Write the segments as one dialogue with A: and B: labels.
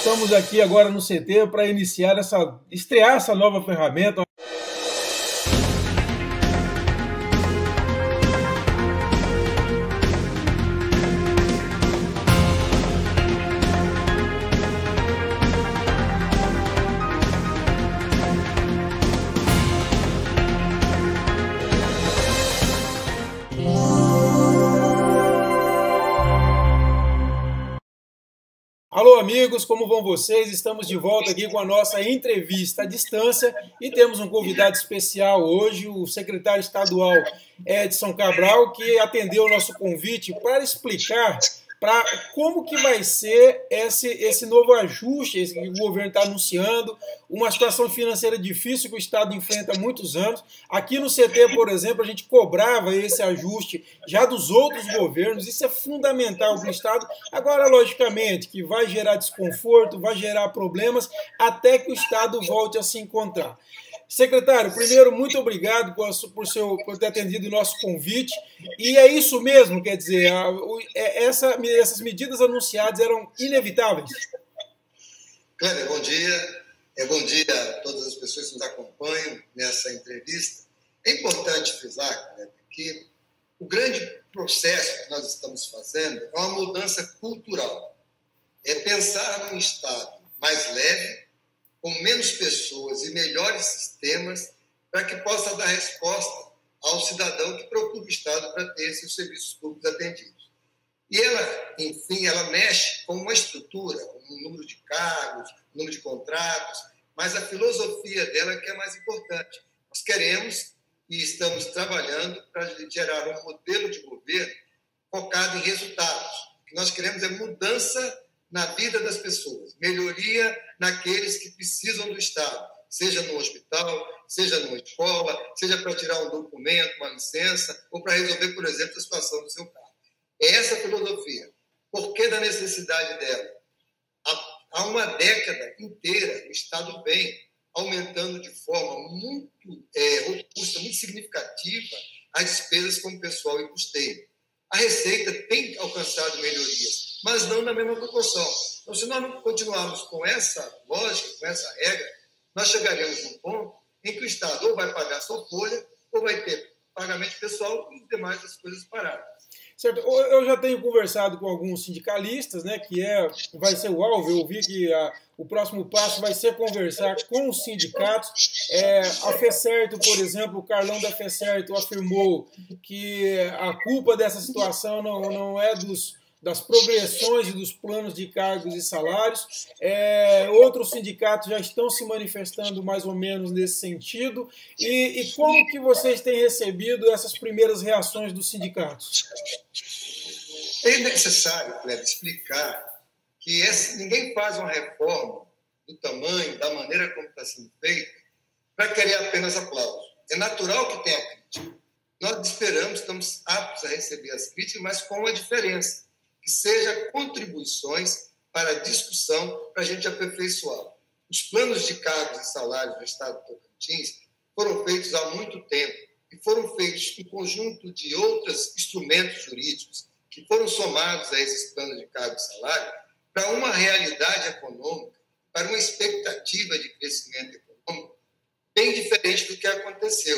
A: estamos aqui agora no CT para estrear essa nova ferramenta. Alô, amigos, como vão vocês? Estamos de volta aqui com a nossa entrevista à distância e temos um convidado especial hoje, o secretário estadual Edson Cabral, que atendeu o nosso convite para explicar como que vai ser esse novo ajuste que o governo está anunciando, uma situação financeira difícil que o Estado enfrenta há muitos anos. Aqui no CT, por exemplo, a gente cobrava esse ajuste já dos outros governos, isso é fundamental para o Estado. Agora, logicamente, que vai gerar desconforto, vai gerar problemas, até que o Estado volte a se encontrar. Secretário, primeiro, muito obrigado por ter atendido o nosso convite. E é isso mesmo, quer dizer, essas medidas anunciadas eram inevitáveis.
B: Kleber, bom dia. Bom dia a todas as pessoas que nos acompanham nessa entrevista. É importante frisar, Kleber, que o grande processo que nós estamos fazendo é uma mudança cultural. É pensar num Estado mais leve, com menos pessoas e melhores sistemas para que possa dar resposta ao cidadão que procura o Estado para ter seus serviços públicos atendidos. E ela, enfim, ela mexe com uma estrutura, um número de cargos, número de contratos, mas a filosofia dela é que é mais importante. Nós queremos e estamos trabalhando para gerar um modelo de governo focado em resultados. O que nós queremos é mudança na vida das pessoas, melhoria naqueles que precisam do Estado, seja no hospital, seja numa escola, seja para tirar um documento, uma licença, ou para resolver, por exemplo, a situação do seu carro. É essa a filosofia. Por que da necessidade dela? Há uma década inteira, o Estado vem aumentando de forma muito robusta, muito significativa, as despesas com pessoal e custeio. A Receita tem alcançado melhorias, mas não na mesma proporção. Então, se nós não continuarmos com essa lógica, com essa regra, nós chegaremos num ponto em que o Estado ou vai pagar sua folha, ou vai ter pagamento pessoal e demais as coisas paradas.
A: Certo. Eu já tenho conversado com alguns sindicalistas, né, vai ser o alvo. Eu vi que o próximo passo vai ser conversar com os sindicatos. A FECERTO, por exemplo, o Carlão da FECERTO afirmou que a culpa dessa situação não é das progressões e dos planos de cargos e salários. Outros sindicatos já estão se manifestando mais ou menos nesse sentido. E como que vocês têm recebido essas primeiras reações dos sindicatos?
B: É necessário, Kleber, explicar que ninguém faz uma reforma do tamanho, da maneira como está sendo feita, para querer apenas aplausos. É natural que tenha crítica. Nós estamos aptos a receber as críticas, mas com uma diferença, que seja contribuições para a discussão, para a gente aperfeiçoar. Os planos de cargos e salários do Estado de Tocantins foram feitos há muito tempo e foram feitos em conjunto de outros instrumentos jurídicos que foram somados a esses planos de cargo e salário para uma realidade econômica, para uma expectativa de crescimento econômico bem diferente do que aconteceu.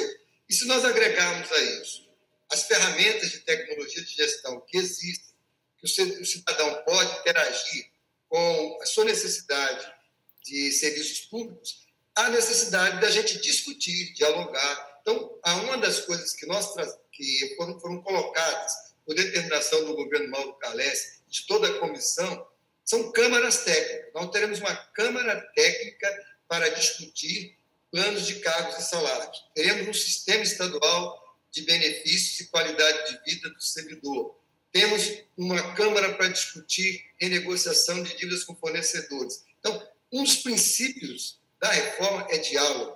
B: E se nós agregarmos a isso as ferramentas de tecnologia de gestão que existem, que o cidadão pode interagir com a sua necessidade de serviços públicos, há necessidade da gente discutir, dialogar. Então, uma das coisas que foram colocadas por determinação do governo Mauro Carles, de toda a comissão, são câmaras técnicas. Nós teremos uma câmara técnica para discutir planos de cargos e salários. Teremos um sistema estadual de benefícios e qualidade de vida do servidor. Temos uma câmara para discutir renegociação de dívidas com fornecedores. Então, um dos princípios da reforma é diálogo.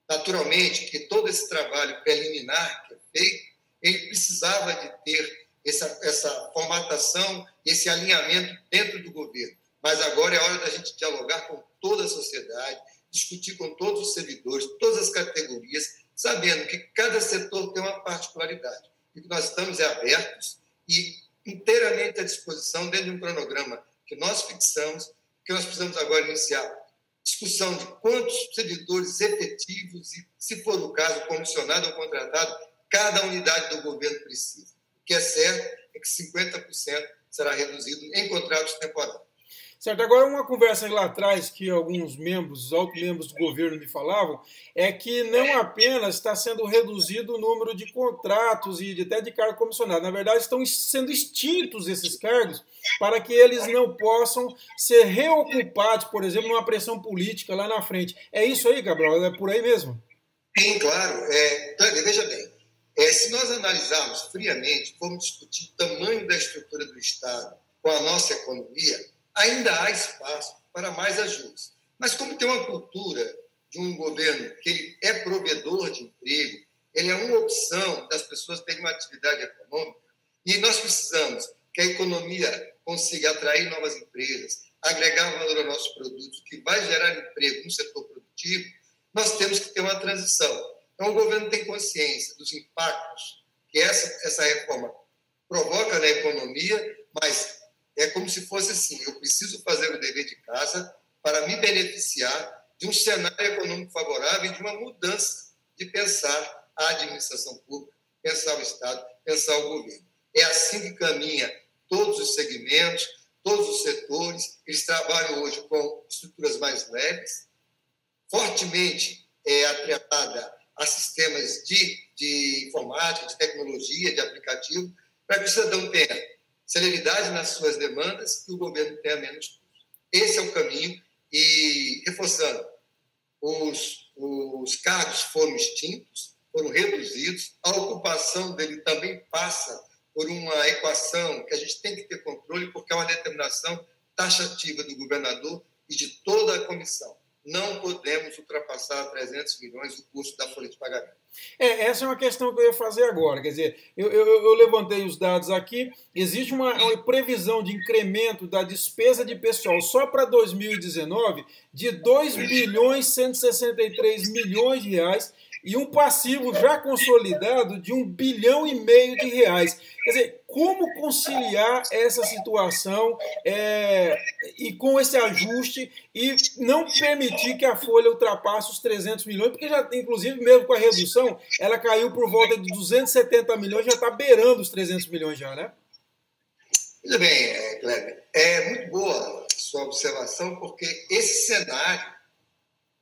B: Naturalmente, que todo esse trabalho preliminar que é feito, ele precisava de ter essa formatação, esse alinhamento dentro do governo. Mas agora é hora da gente dialogar com toda a sociedade, discutir com todos os servidores, todas as categorias, sabendo que cada setor tem uma particularidade. E que nós estamos abertos e inteiramente à disposição dentro de um cronograma que nós fixamos que nós precisamos agora iniciar discussão de quantos servidores efetivos e, se for o caso, comissionado ou contratado, cada unidade do governo precisa. O que é certo é que 50% será reduzido em contratos temporários.
A: Certo, agora uma conversa lá atrás que alguns membros, altos membros do governo me falavam, é que não apenas está sendo reduzido o número de contratos e até de cargo comissionado, na verdade estão sendo extintos esses cargos para que eles não possam ser reocupados, por exemplo, numa pressão política lá na frente. É isso aí, Cabral? É por aí mesmo?
B: Sim, claro. Veja bem, se nós analisarmos friamente, formos discutir o tamanho da estrutura do Estado com a nossa economia, ainda há espaço para mais ajustes. Mas como tem uma cultura de um governo que ele é provedor de emprego, ele é uma opção das pessoas terem uma atividade econômica, e nós precisamos que a economia consiga atrair novas empresas, agregar valor aos nossos produtos, que vai gerar emprego no setor produtivo, nós temos que ter uma transição. Então, o governo tem consciência dos impactos que essa reforma provoca na economia, mas é como se fosse assim, eu preciso fazer o dever de casa para me beneficiar de um cenário econômico favorável e de uma mudança de pensar a administração pública, pensar o Estado, pensar o governo. É assim que caminha todos os segmentos, todos os setores. Eles trabalham hoje com estruturas mais leves, fortemente atrelada a sistemas de informática, de tecnologia, de aplicativo, para que o cidadão tenha celeridade nas suas demandas e o governo tenha menos custos. Esse é o caminho. E, reforçando, os cargos foram extintos, foram reduzidos, a ocupação dele também passa por uma equação que a gente tem que ter controle, porque é uma determinação taxativa do governador e de toda a comissão. Não podemos ultrapassar 300 milhões o custo da folha de pagamento.
A: Essa é uma questão que eu ia fazer agora. Quer dizer, eu levantei os dados aqui, existe uma previsão de incremento da despesa de pessoal só para 2019 de 2 bilhões 163 milhões de reais e um passivo já consolidado de 1,5 bilhão de reais. Quer dizer, como conciliar essa situação e com esse ajuste e não permitir que a folha ultrapasse os 300 milhões, porque já, inclusive, mesmo com a redução, ela caiu por volta de 270 milhões, já está beirando os 300 milhões já, né?
B: Muito bem, Kleber. É muito boa a sua observação, porque esse cenário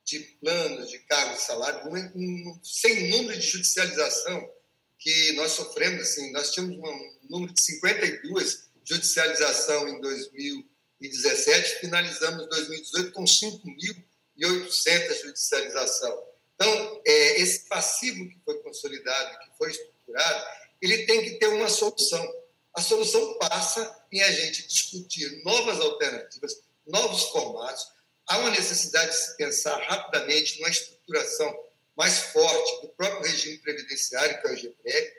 B: de planos, de cargos de salário, sem número de judicialização que nós sofremos, assim, nós tínhamos um número de 52 judicialização em 2017, finalizamos 2018 com 5.800 judicialização. Então, esse passivo que foi consolidado, que foi estruturado, ele tem que ter uma solução. A solução passa em a gente discutir novas alternativas, novos formatos. Há uma necessidade de se pensar rapidamente numa estruturação mais forte do próprio regime previdenciário, que é o GPREV.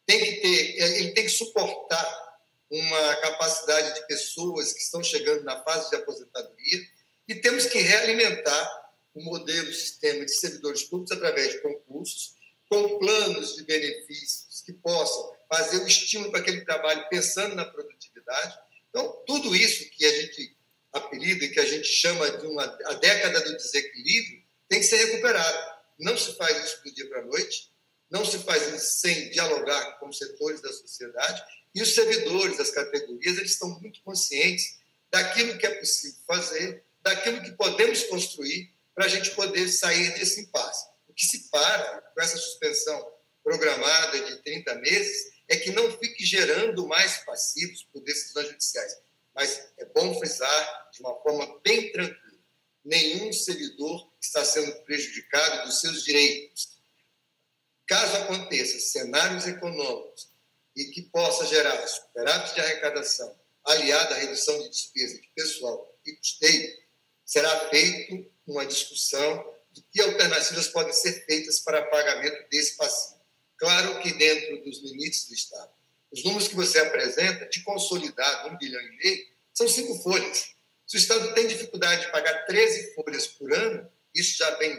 B: Ele tem que suportar uma capacidade de pessoas que estão chegando na fase de aposentadoria, e temos que realimentar o modelo, o sistema de servidores públicos através de concursos, com planos de benefícios que possam fazer o estímulo para aquele trabalho pensando na produtividade. Então, tudo isso que a gente apelida e que a gente chama de a década do desequilíbrio tem que ser recuperado. Não se faz isso do dia para a noite, não se faz isso sem dialogar com os setores da sociedade, e os servidores, as categorias, eles estão muito conscientes daquilo que é possível fazer, daquilo que podemos construir para a gente poder sair desse impasse. O que se para com essa suspensão programada de 30 meses é que não fique gerando mais passivos por decisões judiciais. Mas é bom frisar de uma forma bem tranquila: nenhum servidor está sendo prejudicado dos seus direitos. Caso aconteça cenários econômicos e que possa gerar superávit de arrecadação, aliado à redução de despesa de pessoal e custeio, será feita uma discussão de que alternativas podem ser feitas para pagamento desse passivo. Claro que dentro dos limites do Estado. Os números que você apresenta, de consolidado, 1,5 bilhão, são 5 folhas. Se o Estado tem dificuldade de pagar 13 folhas por ano, isso já vem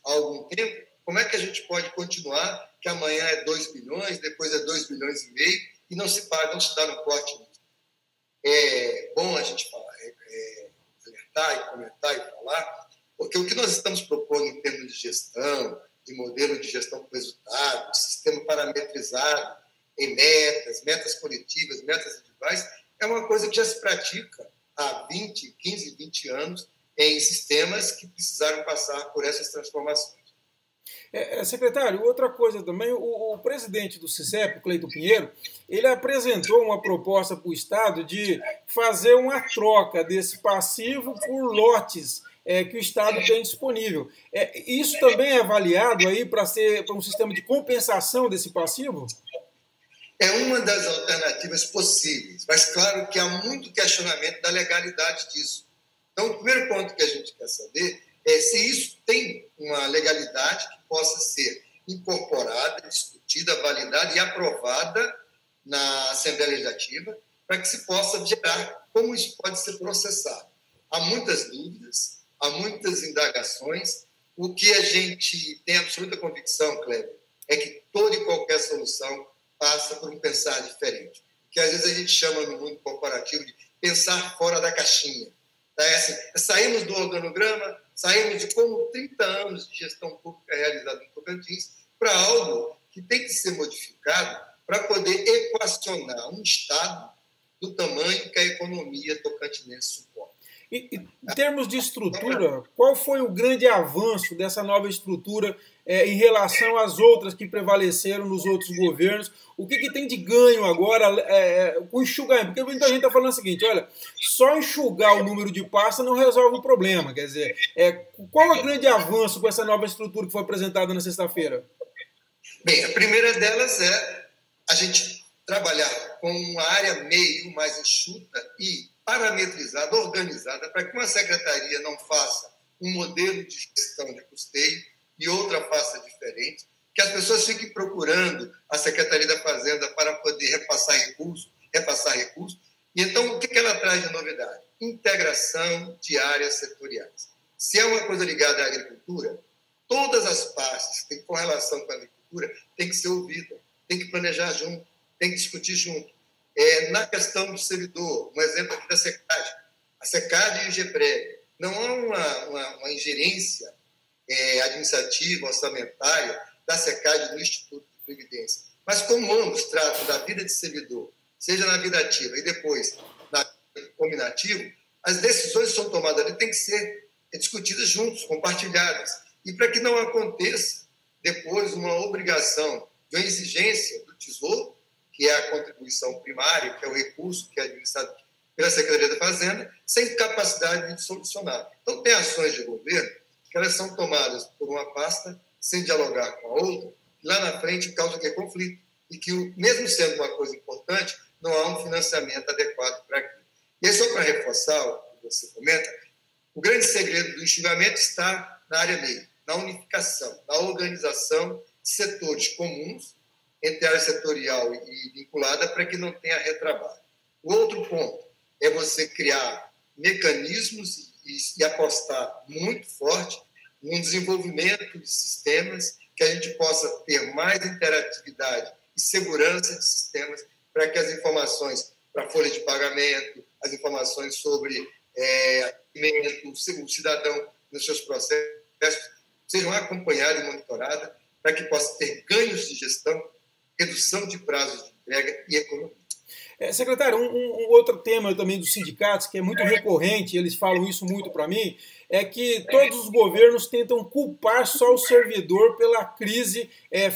B: há algum tempo, como é que a gente pode continuar que amanhã é 2 bilhões, depois é 2,5 bilhões, e não se paga, não se dá no corte nisso? É bom a gente falar, gritar e comentar e falar, porque o que nós estamos propondo em termos de gestão, de modelo de gestão por resultado, de sistema parametrizado em metas coletivas, metas individuais, é uma coisa que já se pratica há 15, 20 anos em sistemas que precisaram passar por essas transformações.
A: Secretário, outra coisa também, o presidente do SISEP, Cleiton Pinheiro, ele apresentou uma proposta para o Estado de fazer uma troca desse passivo por lotes que o Estado tem disponível. Isso também é avaliado aí para um sistema de compensação desse passivo?
B: É uma das alternativas possíveis, mas claro que há muito questionamento da legalidade disso. Então, o primeiro ponto que a gente quer saber é se isso tem uma legalidade que possa ser incorporada, discutida, validada e aprovada na Assembleia Legislativa, para que se possa gerar como isso pode ser processado. Há muitas dúvidas, há muitas indagações. O que a gente tem absoluta convicção, Kleber, é que toda e qualquer solução passa por um pensar diferente, que às vezes a gente chama no mundo corporativo de pensar fora da caixinha. Saímos do organograma, saímos de como 30 anos de gestão pública realizada no Tocantins para algo que tem que ser modificado para poder equacionar um Estado do tamanho que a economia tocantinense suporta.
A: Em termos de estrutura, qual foi o grande avanço dessa nova estrutura em relação às outras que prevaleceram nos outros governos? O que tem de ganho agora com enxugamento? Porque muita gente está falando o seguinte, olha, só enxugar o número de pastas não resolve o problema. Quer dizer, qual é o grande avanço com essa nova estrutura que foi apresentada na sexta-feira?
B: Bem, a primeira delas é a gente trabalhar com uma área meio mais enxuta e parametrizada, organizada, para que uma secretaria não faça um modelo de gestão de custeio e outra faça diferente, que as pessoas fiquem procurando a Secretaria da Fazenda para poder repassar recursos. E então, o que ela traz de novidade? Integração de áreas setoriais. Se é uma coisa ligada à agricultura, todas as partes que têm correlação com a agricultura têm que ser ouvidas, têm que planejar junto, têm que discutir junto. Na questão do servidor, um exemplo aqui da SECAD. A SECAD e o GEPREV. Não há uma ingerência administrativa, orçamentária da SECAD no Instituto de Previdência. Mas como ambos tratam da vida de servidor, seja na vida ativa e depois na vida combinativa, as decisões que são tomadas ali têm que ser discutidas juntos, compartilhadas. E para que não aconteça depois uma obrigação de uma exigência do Tesouro, que é a contribuição primária, que é o recurso que é administrado pela Secretaria da Fazenda, sem capacidade de solucionar. Então, tem ações de governo que elas são tomadas por uma pasta sem dialogar com a outra, e lá na frente causa conflito, e que, mesmo sendo uma coisa importante, não há um financiamento adequado para aquilo. E aí, só para reforçar o que você comenta, o grande segredo do enxugamento está na área meio, na unificação, na organização de setores comuns entre a área setorial e vinculada para que não tenha retrabalho. O outro ponto é você criar mecanismos e apostar muito forte no desenvolvimento de sistemas que a gente possa ter mais interatividade e segurança de sistemas para que as informações para a folha de pagamento, as informações sobre o cidadão nos seus processos sejam acompanhadas e monitoradas para que possa ter ganhos de gestão, redução de prazos de entrega e economia.
A: Secretário, um outro tema também dos sindicatos, que é muito recorrente, eles falam isso muito para mim, é que todos os governos tentam culpar só o servidor pela crise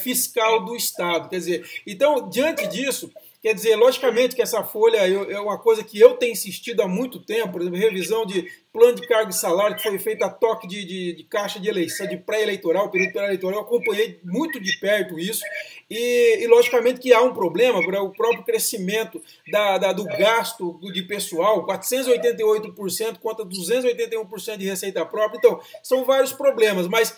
A: fiscal do Estado. Quer dizer, então, diante disso, quer dizer, logicamente que essa folha é uma coisa que eu tenho insistido há muito tempo, por exemplo, revisão de plano de cargo e salário, que foi feita a toque de caixa de eleição, de pré-eleitoral, período pré-eleitoral, eu acompanhei muito de perto isso, e logicamente que há um problema, o próprio crescimento do gasto de pessoal, 488% contra 281% de receita própria, então, são vários problemas, mas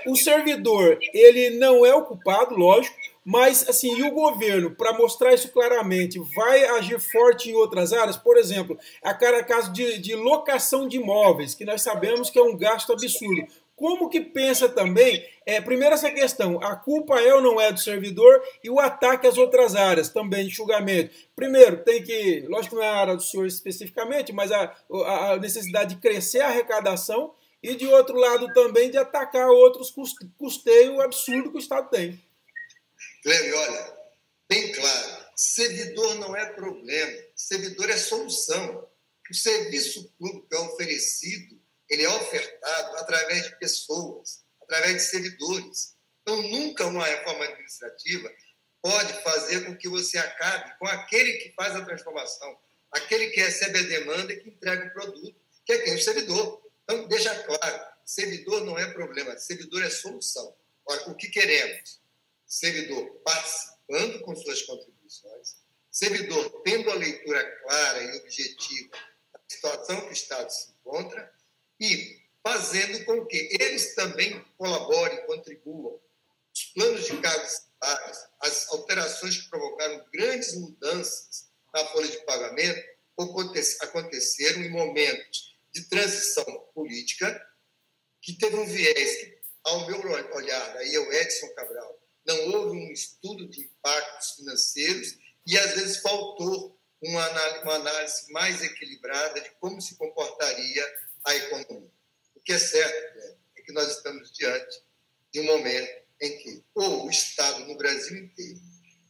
A: o servidor, ele não é o culpado, lógico, mas, assim, e o governo, para mostrar isso claramente, vai agir forte em outras áreas? Por exemplo, a caso de locação de imóveis, que nós sabemos que é um gasto absurdo. como que pensa também, primeiro essa questão, a culpa é ou não é do servidor e o ataque às outras áreas também, de enxugamento. Primeiro, tem que, lógico que não é a área do senhor especificamente, mas a necessidade de crescer a arrecadação e, de outro lado, também de atacar outros custeios absurdos que o Estado tem.
B: Clébio, olha, bem claro, servidor não é problema, servidor é solução. O serviço público é oferecido, ele é ofertado através de pessoas, através de servidores. Então, nunca uma reforma administrativa pode fazer com que você acabe com aquele que faz a transformação, aquele que recebe a demanda e que entrega o produto, que é quem? O servidor. Então, deixa claro, servidor não é problema, servidor é solução. Ora, o que queremos? Servidor participando com suas contribuições, servidor tendo a leitura clara e objetiva da situação que o Estado se encontra e fazendo com que eles também colaborem, contribuam. Os planos de cargos e salários, as alterações que provocaram grandes mudanças na folha de pagamento, aconteceram em momentos de transição política que teve um viés que, ao meu olhar, aí é o Edson Cabral, não houve um estudo de impactos financeiros e, às vezes, faltou uma análise mais equilibrada de como se comportaria a economia. O que é certo, né, é que nós estamos diante de um momento em que ou o Estado, no Brasil inteiro,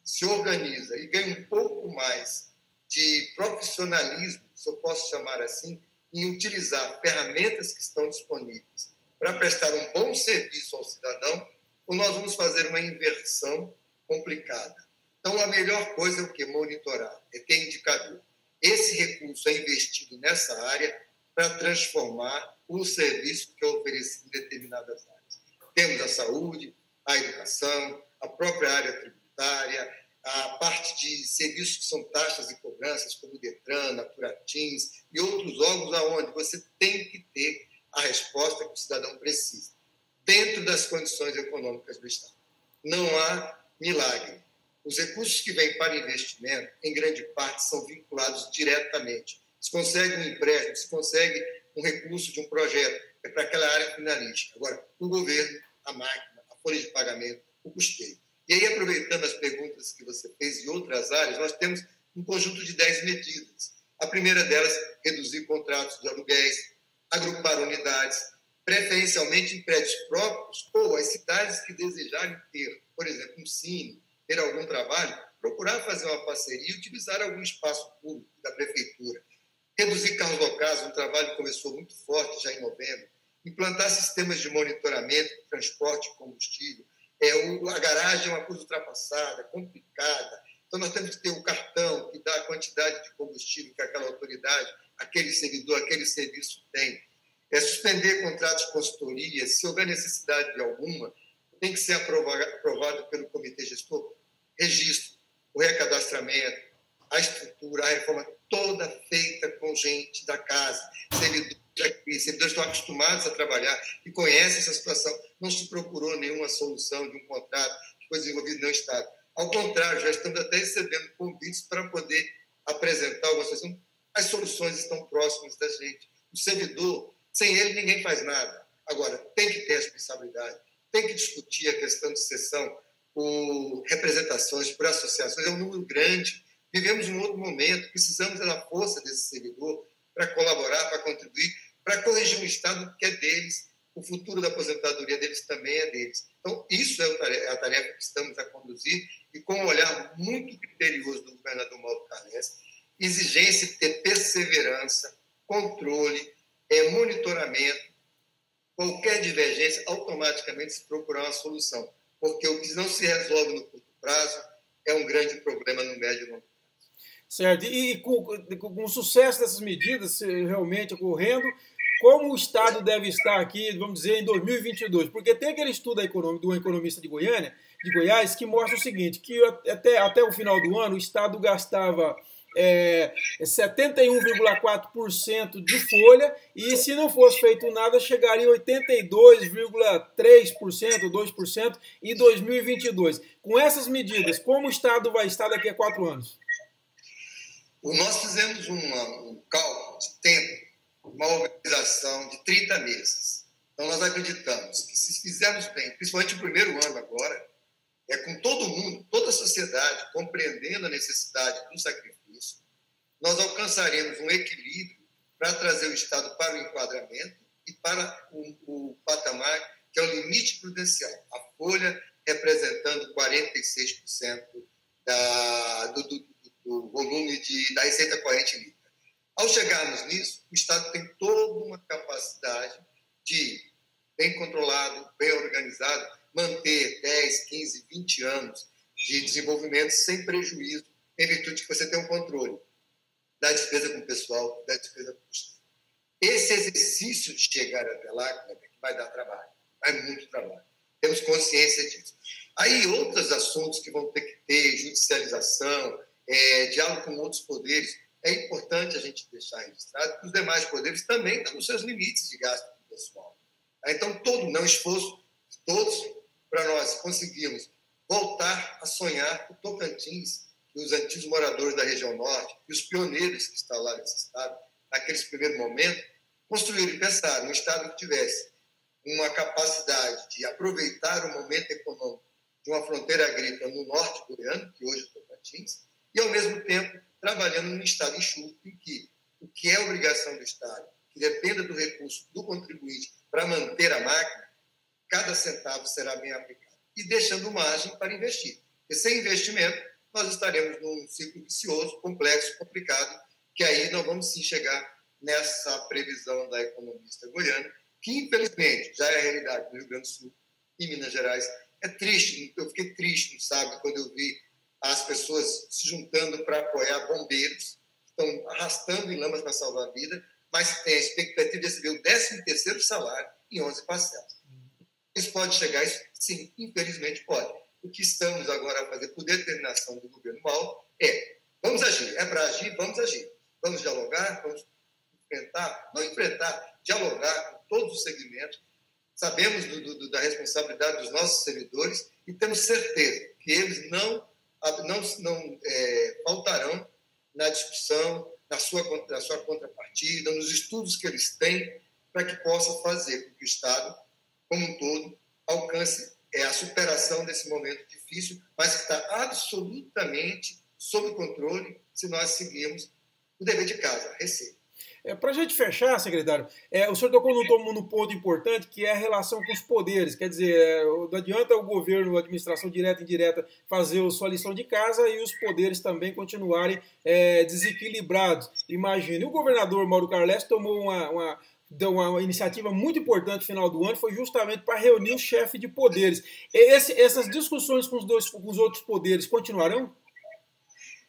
B: se organiza e ganha um pouco mais de profissionalismo, se eu posso chamar assim, em utilizar ferramentas que estão disponíveis para prestar um bom serviço ao cidadão, ou nós vamos fazer uma inversão complicada. Então, a melhor coisa é o quê? Monitorar, é ter indicador. Esse recurso é investido nessa área para transformar o serviço que é oferecido em determinadas áreas. Temos a saúde, a educação, a própria área tributária, a parte de serviços que são taxas e cobranças, como o Detran, a Turatins e outros órgãos aonde você tem que ter a resposta que o cidadão precisa, dentro das condições econômicas do Estado. Não há milagre. Os recursos que vêm para investimento, em grande parte, são vinculados diretamente. Se consegue um empréstimo, se consegue um recurso de um projeto, é para aquela área finalística. Agora, o governo, a máquina, a folha de pagamento, o custeio. E aí, aproveitando as perguntas que você fez em outras áreas, nós temos um conjunto de 10 medidas. A primeira delas, reduzir contratos de aluguéis, agrupar unidades, preferencialmente em prédios próprios, ou as cidades que desejarem ter, por exemplo, um cine, ter algum trabalho, procurar fazer uma parceria e utilizar algum espaço público da prefeitura. Reduzir carros locais, um trabalho que começou muito forte já em novembro. Implantar sistemas de monitoramento, transporte e combustível. A garagem é uma coisa ultrapassada, complicada. Então, nós temos que ter o cartão que dá a quantidade de combustível que aquela autoridade, aquele servidor, aquele serviço tem. Suspender contratos de consultoria, se houver necessidade de alguma, tem que ser aprovado pelo comitê gestor. Registro, o recadastramento, a estrutura, a reforma toda feita com gente da casa. Servidores estão acostumados a trabalhar e conhecem essa situação. Não se procurou nenhuma solução de um contrato que foi desenvolvido no Estado. Ao contrário, já estamos até recebendo convites para poder apresentar alguma solução. As soluções estão próximas da gente. O servidor, sem ele, ninguém faz nada. Agora, tem que ter responsabilidade, tem que discutir a questão de cessão por representações, por associações. É um número grande. Vivemos um outro momento, precisamos da força desse servidor para colaborar, para contribuir, para corrigir um Estado que é deles, o futuro da aposentadoria deles também é deles. Então, isso é a tarefa que estamos a conduzir e com um olhar muito criterioso do governador Mauro Carles, exigência de ter perseverança, controle, monitoramento, qualquer divergência, automaticamente se procurar uma solução, porque o que não se resolve no curto prazo é um grande problema no médio e longo prazo.
A: Certo. E com o sucesso dessas medidas realmente ocorrendo, como o Estado deve estar aqui, vamos dizer, em 2022? Porque tem aquele estudo do economista de Goiás, que mostra o seguinte, que até o final do ano o Estado gastava 71,4% de folha e, se não fosse feito nada, chegaria a 82,3%, 2% em 2022. Com essas medidas, como o Estado vai estar daqui a 4 anos?
B: Nós fizemos um cálculo de tempo, uma organização de 30 meses. Então, nós acreditamos que se fizermos bem, principalmente o primeiro ano agora, com todo mundo, toda a sociedade compreendendo a necessidade do sacrifício, nós alcançaremos um equilíbrio para trazer o Estado para o enquadramento e para o patamar que é o limite prudencial. A folha representando 46% do volume da receita corrente líquida. Ao chegarmos nisso, o Estado tem toda uma capacidade de, bem controlado, bem organizado, manter 10, 15, 20 anos de desenvolvimento sem prejuízo, em virtude de que você tem um controle da despesa com o pessoal, da despesa com o Estado. Esse exercício de chegar até lá, que vai dar trabalho, vai muito trabalho. Temos consciência disso. Aí, outros assuntos que vão ter que ter, judicialização, diálogo com outros poderes, é importante a gente deixar registrado que os demais poderes também estão nos seus limites de gasto pessoal. Então, todo não esforço de todos para nós conseguirmos voltar a sonhar o Tocantins, e os antigos moradores da região norte, e os pioneiros que instalaram nesse estado, naqueles primeiros momentos, construíram e pensaram um estado que tivesse uma capacidade de aproveitar o momento econômico de uma fronteira agrícola no norte goiano, que hoje é o Tocantins, e, ao mesmo tempo, trabalhando num estado enxuto, em que o que é obrigação do Estado, que dependa do recurso do contribuinte para manter a máquina, cada centavo será bem aplicado, e deixando margem para investir. Porque sem investimento, nós estaremos num ciclo vicioso, complexo, complicado, que aí nós vamos sim chegar nessa previsão da economista goiana, que infelizmente já é a realidade do Rio Grande do Sul e Minas Gerais. É triste, eu fiquei triste, sabe, quando eu vi as pessoas se juntando para apoiar bombeiros, que estão arrastando em lamas para salvar a vida, mas tem a expectativa de receber o 13º salário em 11 parcelas. Isso pode chegar? Isso, sim, infelizmente pode. O que estamos agora a fazer por determinação do governo Mauro vamos agir. É para agir, vamos agir. Vamos dialogar, vamos enfrentar, não enfrentar, dialogar com todos os segmentos. Sabemos da responsabilidade dos nossos servidores e temos certeza que eles não faltarão na discussão, na sua contrapartida, nos estudos que eles têm, para que possa fazer com que o Estado, como um todo, alcance a superação desse momento difícil, mas que está absolutamente sob controle se nós seguirmos o dever de casa, a receita.
A: Para a gente fechar, secretário, o senhor tocou num ponto importante, que é a relação com os poderes. Quer dizer, não adianta o governo, a administração direta e indireta, fazer a sua lição de casa e os poderes também continuarem desequilibrados. Imagine, o governador Mauro Carles tomou uma iniciativa muito importante no final do ano, foi justamente para reunir o chefe de poderes. Essas discussões com os outros poderes continuarão?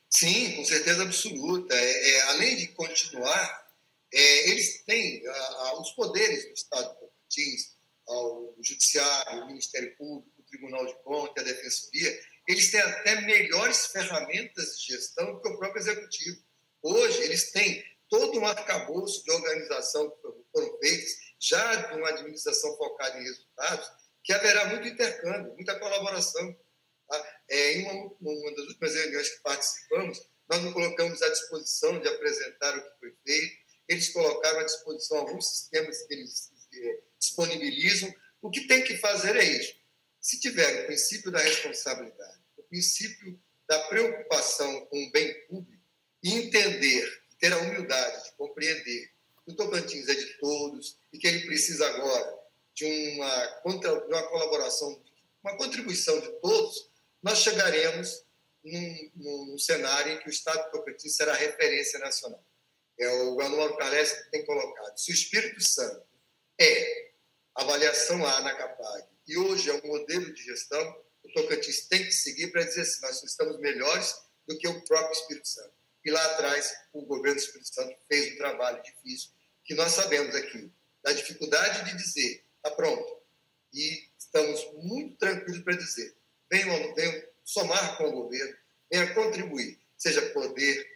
B: Sim, com certeza absoluta. Além de continuar, eles têm os poderes do Estado de Tocantins, o Judiciário, o Ministério Público, o Tribunal de Contas, a Defensoria, eles têm até melhores ferramentas de gestão que o próprio Executivo. Hoje, eles têm todo um arcabouço de organização que foram feitos, já de uma administração focada em resultados, que haverá muito intercâmbio, muita colaboração. Tá? Em uma das últimas reuniões que participamos, nós nos colocamos à disposição de apresentar o que foi feito. Eles colocaram à disposição alguns sistemas que eles disponibilizam. O que tem que fazer é isso. Se tiver o princípio da responsabilidade, o princípio da preocupação com o bem público e entender, ter a humildade de compreender que o Tocantins é de todos e que ele precisa agora de uma colaboração, uma contribuição de todos, nós chegaremos num cenário em que o Estado de Tocantins será referência nacional. O Mauro Carles tem colocado. Se o Espírito Santo é avaliação A na CAPAG e hoje é um modelo de gestão, o Tocantins tem que seguir para dizer assim, nós estamos melhores do que o próprio Espírito Santo. E lá atrás, o governo do Espírito Santo fez um trabalho difícil, que nós sabemos aqui, da dificuldade de dizer, está pronto. E estamos muito tranquilos para dizer, venham somar com o governo, venham contribuir, seja poder,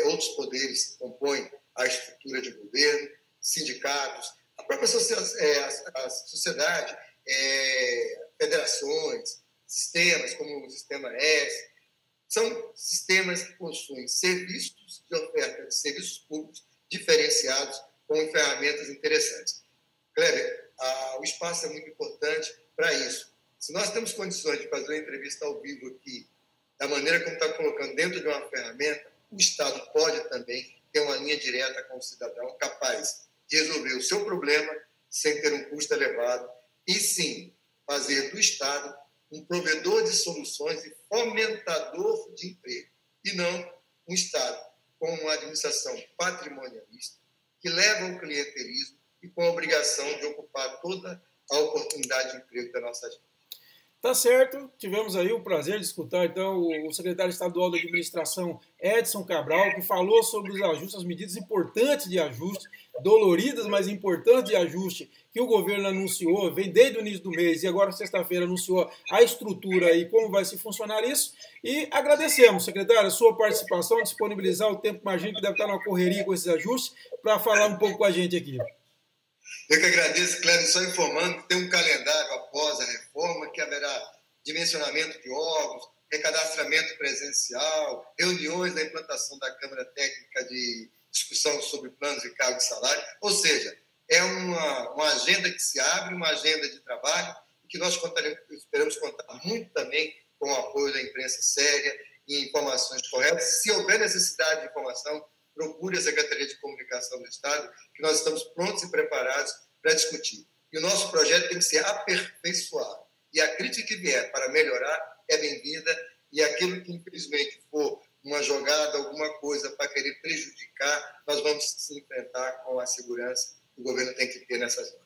B: outros poderes que compõem a estrutura de governo, sindicatos, a própria a sociedade, federações, sistemas como o Sistema S, são sistemas que possuem serviços de oferta de serviços públicos diferenciados com ferramentas interessantes. Kleber, o espaço é muito importante para isso. Se nós temos condições de fazer uma entrevista ao vivo aqui, da maneira como está colocando dentro de uma ferramenta, o Estado pode também ter uma linha direta com o cidadão capaz de resolver o seu problema sem ter um custo elevado e, sim, fazer do Estado um provedor de soluções e fomentador de emprego, e não um Estado com uma administração patrimonialista que leva ao clientelismo e com a obrigação de ocupar toda a oportunidade de emprego da nossa gente.
A: Tá certo, tivemos aí o prazer de escutar, então, o secretário estadual da administração, Edson Cabral, que falou sobre os ajustes, as medidas importantes de ajuste, doloridas, mas importantes de ajuste, que o governo anunciou, vem desde o início do mês, e agora, sexta-feira, anunciou a estrutura e como vai se funcionar isso. E agradecemos, secretário, a sua participação, disponibilizar o tempo, imagino que deve estar na correria com esses ajustes, para falar um pouco com a gente aqui.
B: Eu que agradeço, Cléber, só informando que tem um calendário após a reforma, que haverá dimensionamento de órgãos, recadastramento presencial, reuniões da implantação da Câmara Técnica de discussão sobre planos e cargos de salário, ou seja, é uma agenda que se abre, uma agenda de trabalho, que nós esperamos contar muito também com o apoio da imprensa séria e informações corretas. Se houver necessidade de informação, procure a Secretaria de Comunicação do Estado, que nós estamos prontos e preparados para discutir. E o nosso projeto tem que ser aperfeiçoado. E a crítica que vier para melhorar é bem-vinda, e aquilo que, infelizmente, for uma jogada, alguma coisa para querer prejudicar, nós vamos se enfrentar com a segurança que o governo tem que ter nessas horas.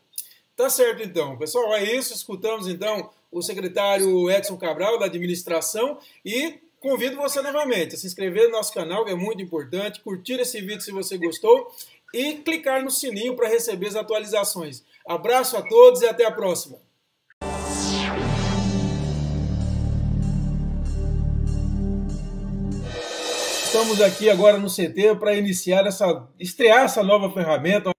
A: Tá certo, então. Pessoal, é isso. Escutamos, então, o secretário Edson Cabral, da administração, e convido você novamente a se inscrever no nosso canal, que é muito importante, curtir esse vídeo se você gostou e clicar no sininho para receber as atualizações. Abraço a todos e até a próxima. Estamos aqui agora no CT para estrear essa nova ferramenta,